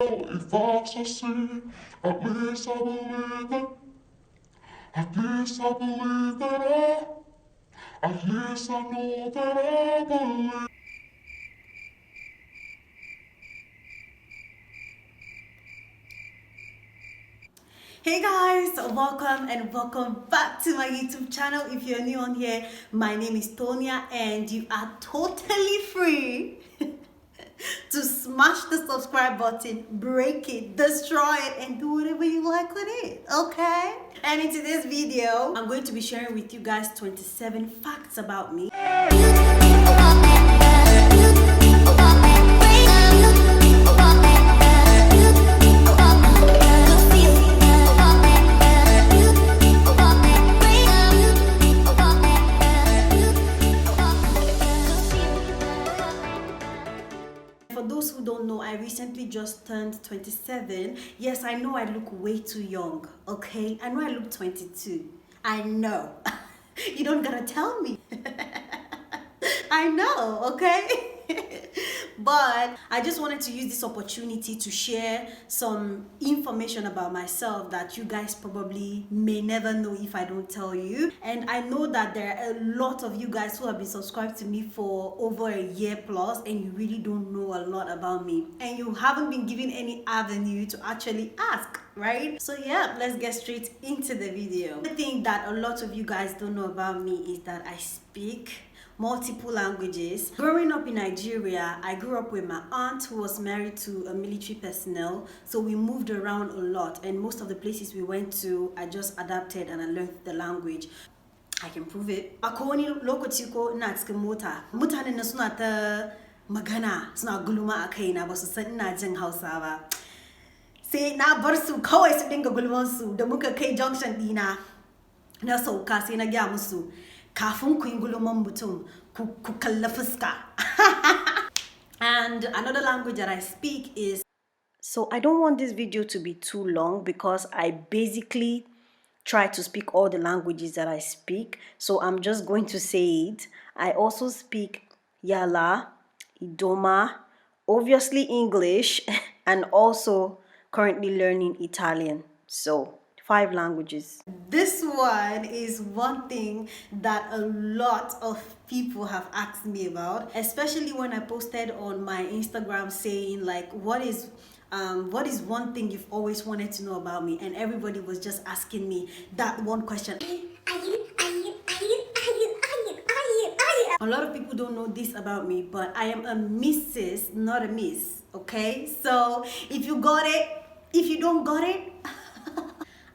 If I succeed, at least I believe it. At least I believe that at least I know that I believe. Hey guys, welcome and welcome back to my YouTube channel. If you're new on here, my name is Tonia and you are totally free to smash the subscribe button, break it, destroy it, and do whatever you like with it, okay? And in today's video, I'm going to be sharing with you guys 27 facts about me. For those who don't know, I recently just turned 27. Yes, I know I look way too young, okay? I know I look 22. I know. You don't gotta tell me. I know, okay? But I just wanted to use this opportunity to share some information about myself that you guys probably may never know if I don't tell you. And I know that there are a lot of you guys who have been subscribed to me for over a year plus and you really don't know a lot about me. And you haven't been given any avenue to actually ask, right? So yeah, let's get straight into the video. The thing that a lot of you guys don't know about me is that I speak multiple languages. Growing up in Nigeria, I grew up with my aunt who was married to a military personnel, so we moved around a lot, and most of the places we went to, I just adapted and I learned the language. I can prove it. Akwai wani lokaci ko ina cikin mota, mutanen na suna ta magana, suna gulma a kaina, ba su san ina jin Hausa ba. Sai na bar su kawai su dinga gulman su da muka kai junction dina na sauka sai na gaya musu kafin ku yi gulman mutum ku kalla fuska. And another language that I speak is, so I don't want this video to be too long because I basically try to speak all the languages that I speak, so I'm just going to say it. I also speak Yala, Idoma, obviously English, and also currently learning Italian. So 5 languages. This one is one thing that a lot of people have asked me about, especially when I posted on my Instagram saying like, what is one thing you've always wanted to know about me? And everybody was just asking me that one question. A lot of people don't know this about me, but I am a Mrs., not a Miss, okay? So if you got it, if you don't got it,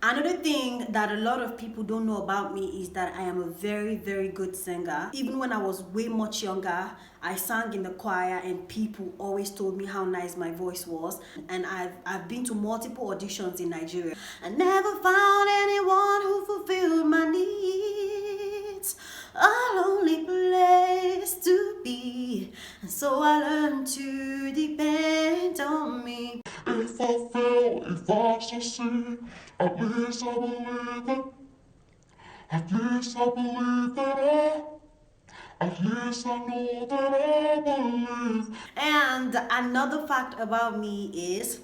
another thing that a lot of people don't know about me is that I am a very, very good singer. Even when I was way much younger, I sang in the choir and people always told me how nice my voice was. And I've been to multiple auditions in Nigeria. I never found anyone who fulfilled my needs. A lonely place to be. And so I learned to depend on me. If I fail, if I succeed, at least I believe it. At least I believe that at least I know that I believe. And another fact about me is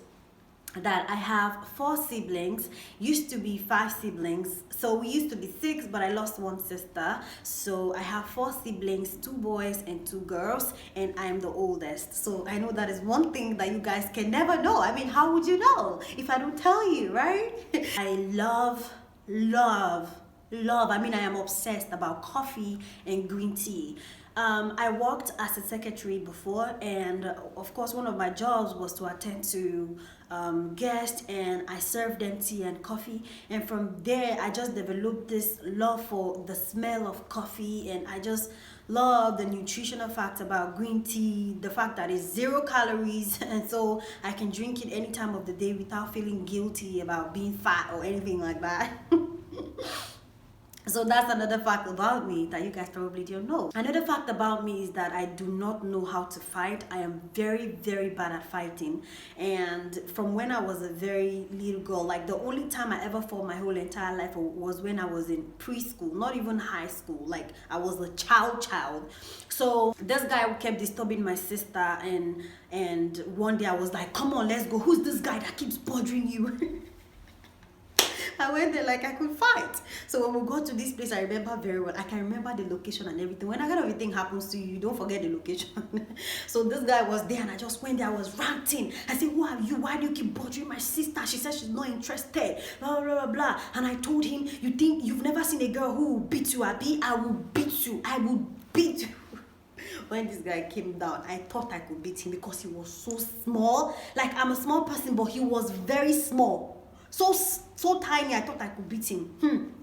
that I have 4 siblings. Used to be 5 siblings, so we used to be 6, but I lost one sister. So I have 4 siblings, 2 boys and 2 girls, and I am the oldest. So I know that is one thing that you guys can never know. I mean, how would you know if I don't tell you, right? I love, I mean, I am obsessed about coffee and green tea. I worked as a secretary before, and of course one of my jobs was to attend to guests, and I served them tea and coffee, and from there I just developed this love for the smell of coffee, and I just love the nutritional facts about green tea, the fact that it's 0 calories, and so I can drink it any time of the day without feeling guilty about being fat or anything like that. So that's another fact about me that you guys probably don't know. Another fact about me is that I do not know how to fight. I am very, very bad at fighting. And from when I was a very little girl, like the only time I ever fought my whole entire life was when I was in preschool, not even high school. Like I was a child. So this guy kept disturbing my sister, and one day I was like, come on, let's go. Who's this guy that keeps bothering you? I went there like I could fight. So when we got to this place, I remember very well. I can remember the location and everything. When that kind of a thing happens to you, you don't forget the location. So this guy was there and I just went there. I was ranting. I said, who are you? Why do you keep bothering my sister? She said she's not interested. Blah, blah, blah, blah. And I told him, you think you've never seen a girl who will beat you, Abby? I will beat you. I will beat you. When this guy came down, I thought I could beat him because he was so small. Like I'm a small person, but he was very small. So tiny, I thought I could beat him.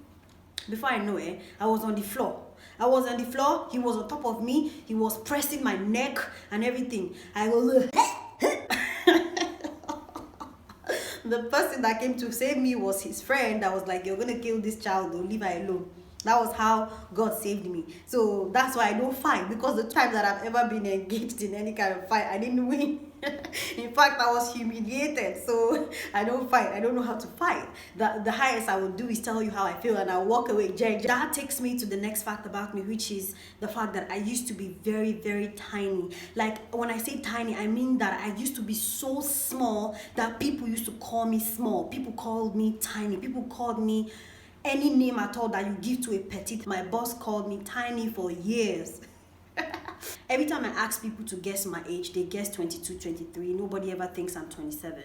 Before I know it, I was on the floor. I was on the floor, he was on top of me, he was pressing my neck and everything. I was the person that came to save me was his friend that was like, you're gonna kill this child, don't leave her alone. That was how God saved me. So that's why I don't fight, because the time that I've ever been engaged in any kind of fight, I didn't win. In fact, I was humiliated. So I don't fight. I don't know how to fight. The highest I will do is tell you how I feel and I'll walk away. That takes me to the next fact about me, which is the fact that I used to be very, very tiny. Like when I say tiny, I mean that I used to be so small that people used to call me small. People called me tiny. People called me any name at all that you give to a petite. My boss called me tiny for years. Every time I ask people to guess my age, they guess 22, 23. Nobody ever thinks I'm 27.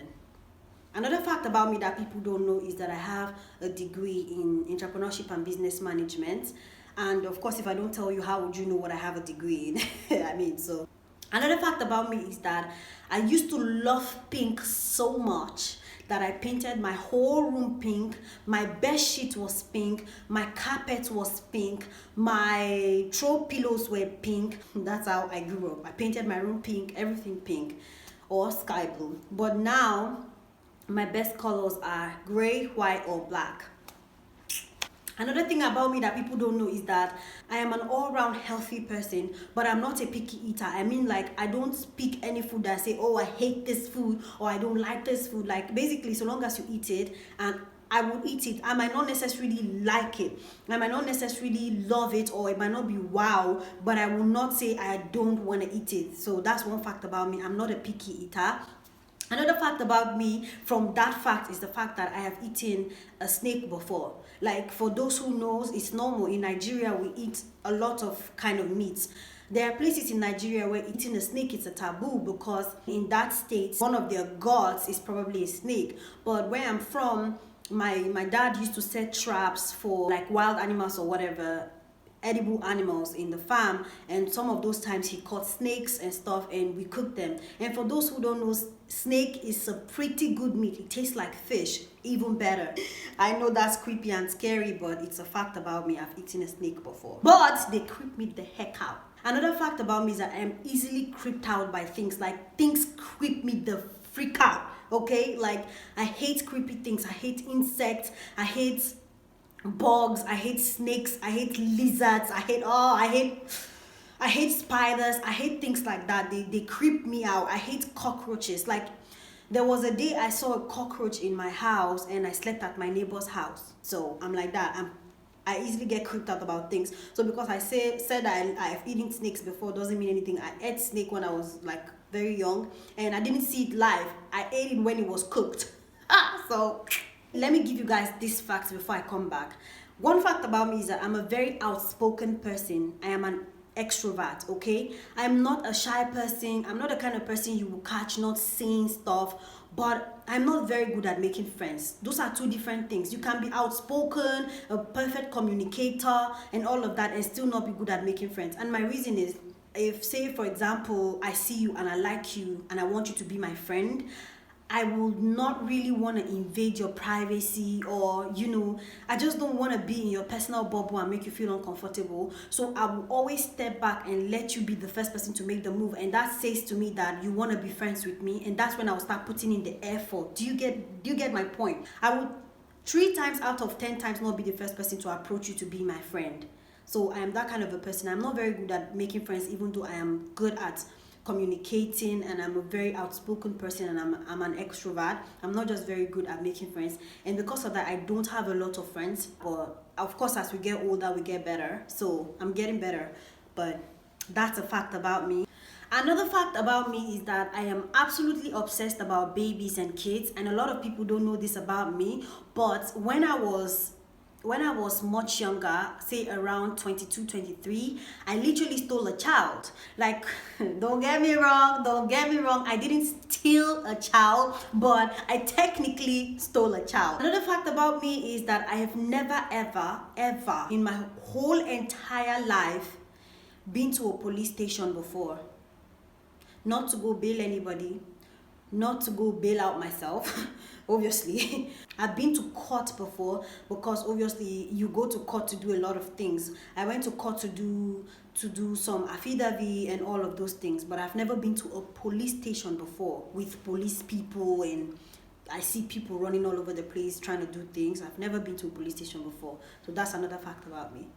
Another fact about me that people don't know is that I have a degree in entrepreneurship and business management. And of course, if I don't tell you, how would you know what I have a degree in? So another fact about me is that I used to love pink so much that I painted my whole room pink. My bed sheet was pink, my carpet was pink, my throw pillows were pink. That's how I grew up. I painted my room pink, everything pink or sky blue. But now my best colors are gray, white or black. Another thing about me that people don't know is that I am an all-round healthy person, but I'm not a picky eater. I mean, like, I don't pick any food that I say, oh, I hate this food or I don't like this food. Like, basically, so long as you eat it, and I will eat it. I might not necessarily like it. I might not necessarily love it, or it might not be wow, but I will not say I don't want to eat it. So that's one fact about me. I'm not a picky eater. Another fact about me from that fact is the fact that I have eaten a snake before. Like, for those who knows, it's normal. In Nigeria, we eat a lot of kind of meats. There are places in Nigeria where eating a snake is a taboo, because in that state, one of their gods is probably a snake. But where I'm from, my dad used to set traps for like wild animals or whatever, edible animals in the farm, and some of those times he caught snakes and stuff and we cooked them. And for those who don't know, snake is a pretty good meat. It tastes like fish, even better. I know that's creepy and scary, but it's a fact about me. I've eaten a snake before, but they creep me the heck out. Another fact about me is that I am easily creeped out by things. Like, things creep me the freak out. Okay, like I hate creepy things. I hate insects. I hate bugs, I hate snakes, I hate lizards, I hate spiders, I hate things like that. They creep me out. I hate cockroaches. Like, there was a day I saw a cockroach in my house and I slept at my neighbor's house. So I'm like that. I easily get creeped out about things. So because I said I've eaten snakes before doesn't mean anything. I ate snake when I was like very young and I didn't see it live. I ate it when it was cooked. So let me give you guys these facts before I come back. One fact about me is that I'm a very outspoken person. I am an extrovert, okay? I'm not a shy person. I'm not the kind of person you will catch not saying stuff, but I'm not very good at making friends. Those are two different things. You can be outspoken, a perfect communicator, and all of that, and still not be good at making friends. And my reason is, if, say, for example, I see you and I like you and I want you to be my friend, I will not really want to invade your privacy, or, you know, I just don't want to be in your personal bubble and make you feel uncomfortable. So I will always step back and let you be the first person to make the move. And that says to me that you want to be friends with me. And that's when I will start putting in the effort. Do you get my point? I would 3 times out of 10 times not be the first person to approach you to be my friend. So I am that kind of a person. I'm not very good at making friends, even though I am good at communicating, and I'm a very outspoken person, and I'm an extrovert. I'm not just very good at making friends, and because of that I don't have a lot of friends. But of course, as we get older we get better, so I'm getting better. But that's a fact about me. Another fact about me is that I am absolutely obsessed about babies and kids, and a lot of people don't know this about me. But when I was much younger, say around 22, 23, I literally stole a child. Like, don't get me wrong, I didn't steal a child, but I technically stole a child. Another fact about me is that I have never ever in my whole entire life been to a police station before. Not to go bail anybody, not to go bail out myself, obviously. I've been to court before, because obviously you go to court to do a lot of things. I went to court to do some affidavit and all of those things, but I've never been to a police station before with police people, and I see people running all over the place trying to do things. I've never been to a police station before. So that's another fact about me.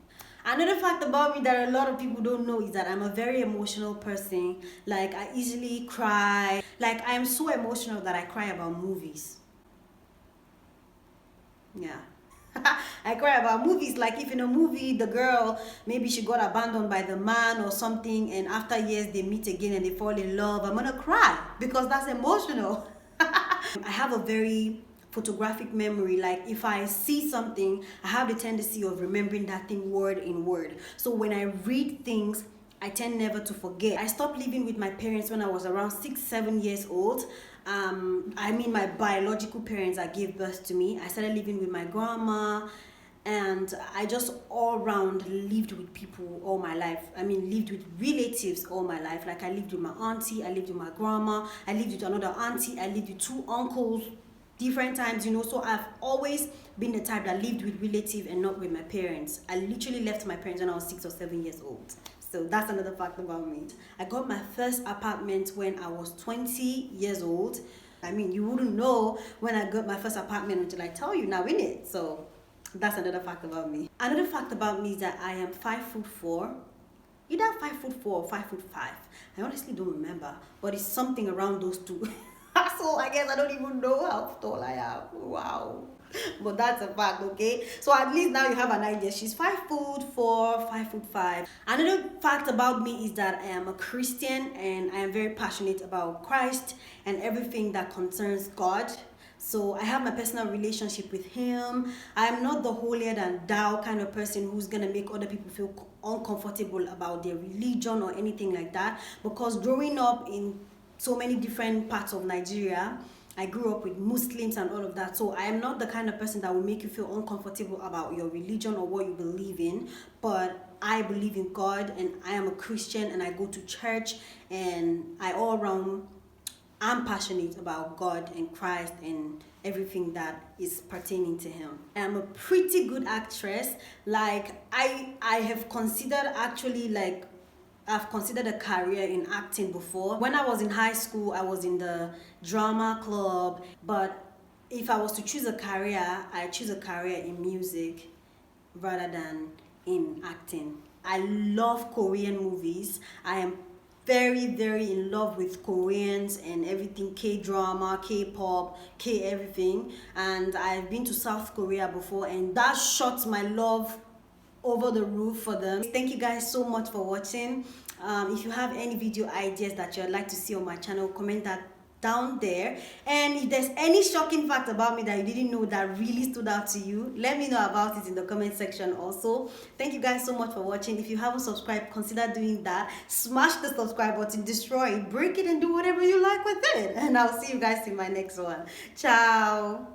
Another fact about me that a lot of people don't know is that I'm a very emotional person. Like, I easily cry. Like, I am so emotional that I cry about movies. Yeah. I cry about movies. Like, if in a movie the girl, maybe she got abandoned by the man or something, and after years they meet again and they fall in love, I'm gonna cry because that's emotional. I have a very photographic memory. Like, if I see something, I have the tendency of remembering that thing word in word. So when I read things, I tend never to forget. I stopped living with my parents when I was around 6-7 years old. I mean, my biological parents that gave birth to me. I started living with my grandma, and I just all round lived with people all my life. I mean, lived with relatives all my life. Like, I lived with my auntie, I lived with my grandma, I lived with another auntie, I lived with 2 uncles, different times, you know. So I've always been the type that lived with relatives and not with my parents. I literally left my parents when I was 6 or 7 years old. So that's another fact about me. I got my first apartment when I was 20 years old. I mean, you wouldn't know when I got my first apartment until I tell you now, innit? So that's another fact about me. Another fact about me is that I am 5'4", either 5'4" or 5'5". I honestly don't remember, but it's something around those two. So I guess I don't even know how tall I am. Wow. But that's a fact, okay? So at least now you have an idea. She's 5'4", 5'5". Another fact about me is that I am a Christian, and I am very passionate about Christ and everything that concerns God. So I have my personal relationship with him. I am not the holier than thou kind of person who's gonna make other people feel uncomfortable about their religion or anything like that, because growing up in so many different parts of Nigeria, I grew up with Muslims and all of that. So I am not the kind of person that will make you feel uncomfortable about your religion or what you believe in. But I believe in God, and I am a Christian, and I go to church, and I all around, I'm passionate about God and Christ and everything that is pertaining to him. I'm a pretty good actress. Like, I have considered actually, like, I've considered a career in acting before. When I was in high school, I was in the drama club. But if I was to choose a career, I choose a career in music rather than in acting. I love Korean movies. I am very, very in love with Koreans and everything, K-drama, K-pop, K-everything. And I've been to South Korea before, and that shot my love over the roof for them. Thank you guys so much for watching. If you have any video ideas that you'd like to see on my channel, comment that down there. And if there's any shocking fact about me that you didn't know that really stood out to you, let me know about it in the comment section also. Thank you guys so much for watching. If you haven't subscribed, consider doing that. Smash the subscribe button, destroy it, break it, and do whatever you like with it. And I'll see you guys in my next one. Ciao.